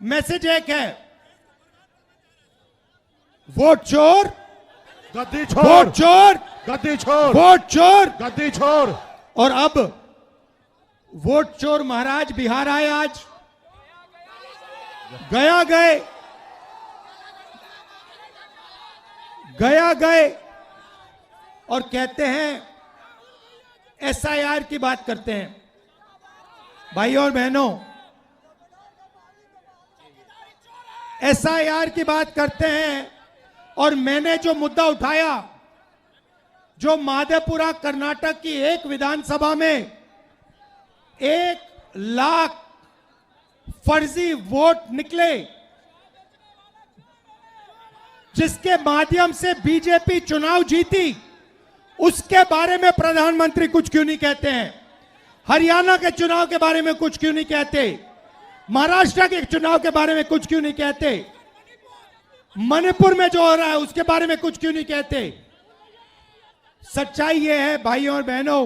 Message एक है, vote चोर गद्दी छोड़, वोट चोर गद्दी छोड़, वोट चोर। गद्दी छोड़। और अब वोट चोर महाराज बिहार आए, आज गया गए और कहते हैं एसआईआर की बात करते हैं। भाइयों और बहनों, एसआईआर की बात करते हैं। और मैंने जो मुद्दा उठाया, जो माधेपुरा कर्नाटक की एक विधानसभा में 1 लाख फर्जी वोट निकले, जिसके माध्यम से बीजेपी चुनाव जीती, उसके बारे में प्रधानमंत्री कुछ क्यों नहीं कहते हैं? हरियाणा के चुनाव के बारे में कुछ क्यों नहीं कहते? महाराष्ट्र के चुनाव के बारे में कुछ क्यों नहीं कहते? मणिपुर में जो हो रहा है उसके बारे में कुछ क्यों नहीं कहते? सच्चाई यह है भाइयों और बहनों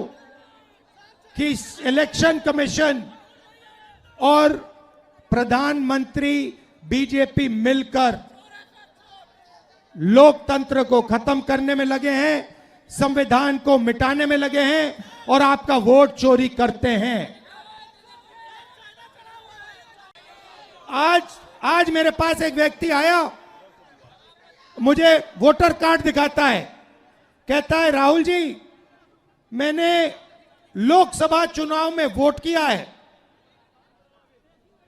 कि इलेक्शन कमीशन और प्रधानमंत्री बीजेपी मिलकर लोकतंत्र को खत्म करने में लगे हैं, संविधान को मिटाने में लगे हैं और आपका वोट चोरी करते हैं। आज मेरे पास एक व्यक्ति आया, मुझे वोटर कार्ड दिखाता है, कहता है राहुल जी मैंने लोकसभा चुनाव में वोट किया है,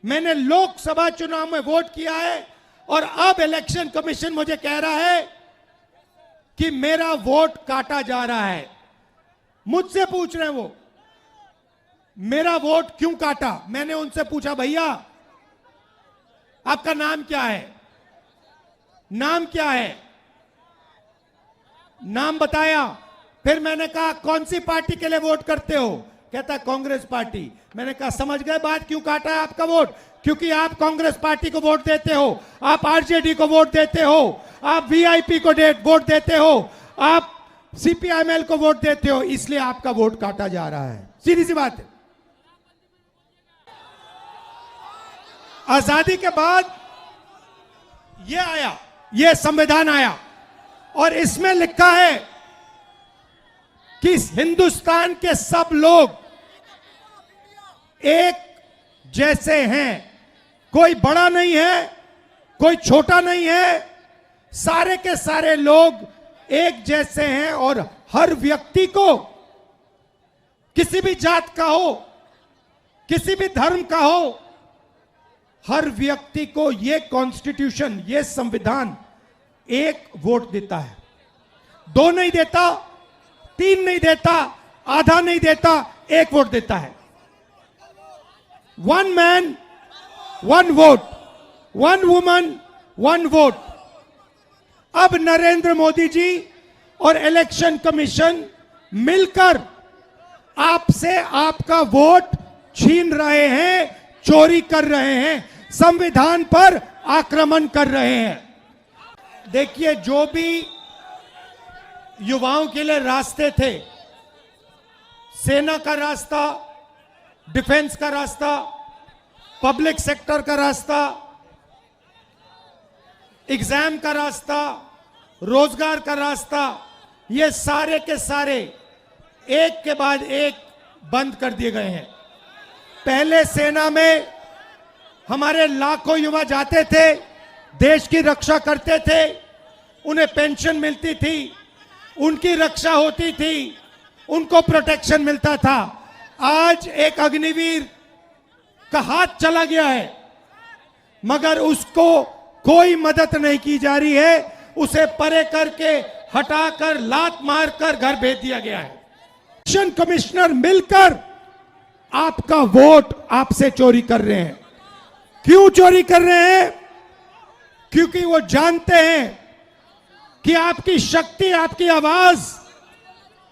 मैंने लोकसभा चुनाव में वोट किया है और अब इलेक्शन कमीशन मुझे कह रहा है कि मेरा वोट काटा जा रहा है। मुझसे पूछ रहे हैं वो मेरा वोट क्यों काटा। मैंने उनसे पूछा भैया आपका नाम क्या है? नाम क्या है? नाम बताया। फिर मैंने कहा कौन सी पार्टी के लिए वोट करते हो? कहता कांग्रेस पार्टी। मैंने कहा समझ गए बात, क्यों काटा है आपका वोट? क्योंकि आप कांग्रेस पार्टी को वोट देते हो, आप आरजेडी को वोट देते हो, आप वीआईपी को वोट देते हो, आप सीपीआईएमएल को वोट देते हो, इसलिए आपका वोट काटा जा रहा है। सीधी सी बात है। आजादी के बाद ये आया, ये संविधान आया और इसमें लिखा है कि हिंदुस्तान के सब लोग एक जैसे हैं, कोई बड़ा नहीं है, कोई छोटा नहीं है, सारे के सारे लोग एक जैसे हैं और हर व्यक्ति को, किसी भी जात का हो, किसी भी धर्म का हो, हर व्यक्ति को ये कॉन्स्टिट्यूशन, ये संविधान एक वोट देता है। 2 नहीं देता, 3 नहीं देता, आधा नहीं देता, 1 वोट देता है। 1 मैन 1 वोट, 1 वुमन 1 वोट। अब नरेंद्र मोदी जी और इलेक्शन कमीशन मिलकर आपसे आपका वोट छीन रहे हैं, चोरी कर रहे हैं, संविधान पर आक्रमण कर रहे हैं। देखिए, जो भी युवाओं के लिए रास्ते थे, सेना का रास्ता, डिफेंस का रास्ता, पब्लिक सेक्टर का रास्ता, एग्जाम का रास्ता, रोजगार का रास्ता, ये सारे के सारे एक के बाद एक बंद कर दिए गए हैं। पहले सेना में हमारे लाखों युवा जाते थे, देश की रक्षा करते थे, उन्हें पेंशन मिलती थी, उनकी रक्षा होती थी, उनको प्रोटेक्शन मिलता था। आज एक अग्निवीर का हाथ चला गया है, मगर उसको कोई मदद नहीं की जा रही है, उसे परे करके हटाकर लात मारकर घर भेज दिया गया है। इलेक्शन कमिश्नर मिलकर आपका वोट आपसे चोरी कर रहे हैं। क्यों चोरी कर रहे हैं? क्योंकि वो जानते हैं कि आपकी शक्ति, आपकी आवाज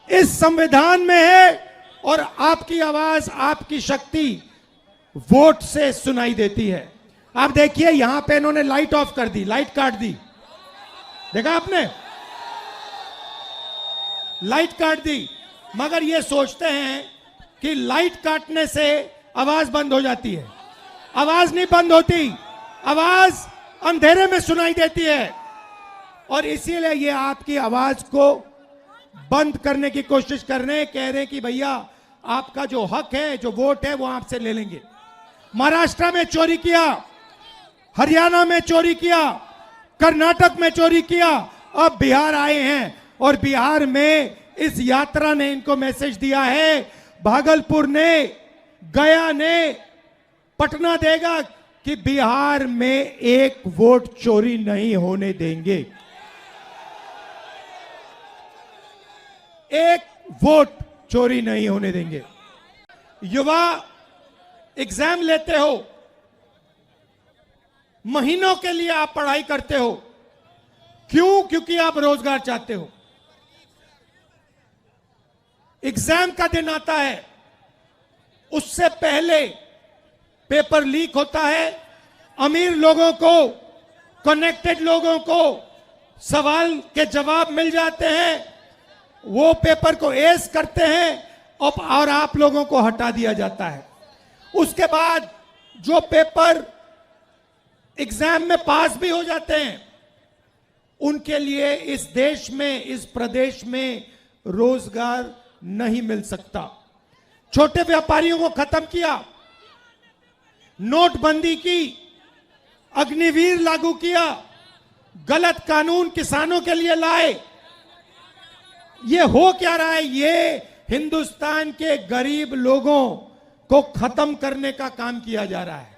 इस संविधान में है और आपकी आवाज, आपकी शक्ति वोट से सुनाई देती है। आप देखिए, यहां पे इन्होंने लाइट ऑफ कर दी, लाइट काट दी, देखा आपने? लाइट काट दी, मगर ये सोचते हैं कि लाइट काटने से आवाज बंद हो जाती है। आवाज नहीं बंद होती। आवाज अंधेरे में सुनाई देती है और इसीलिए ये आपकी आवाज को बंद करने की कोशिश कर रहे हैं। कह रहे हैं कि भैया आपका जो हक है, जो वोट है, वो आपसे ले लेंगे। महाराष्ट्र में चोरी किया, हरियाणा में चोरी किया, कर्नाटक में चोरी किया, अब बिहार आए हैं और बिहार में इस यात्रा ने इनको मैसेज दिया है, भागलपुर ने, गया ने, पटना देगा कि बिहार में एक वोट चोरी नहीं होने देंगे। एक वोट चोरी नहीं होने देंगे। युवा एग्जाम लेते हो, महीनों के लिए आप पढ़ाई करते हो, क्यों? क्योंकि आप रोजगार चाहते हो। एग्जाम का दिन आता है, उससे पहले पेपर लीक होता है, अमीर लोगों को, कनेक्टेड लोगों को सवाल के जवाब मिल जाते हैं, वो पेपर को एस करते हैं और आप लोगों को हटा दिया जाता है। उसके बाद जो पेपर एग्जाम में पास भी हो जाते हैं, उनके लिए इस देश में, इस प्रदेश में रोजगार नहीं मिल सकता। छोटे व्यापारियों को खत्म किया, नोटबंदी की, अग्निवीर लागू किया, गलत कानून किसानों के लिए लाए। ये हो क्या रहा है? ये हिंदुस्तान के गरीब लोगों को खत्म करने का काम किया जा रहा है।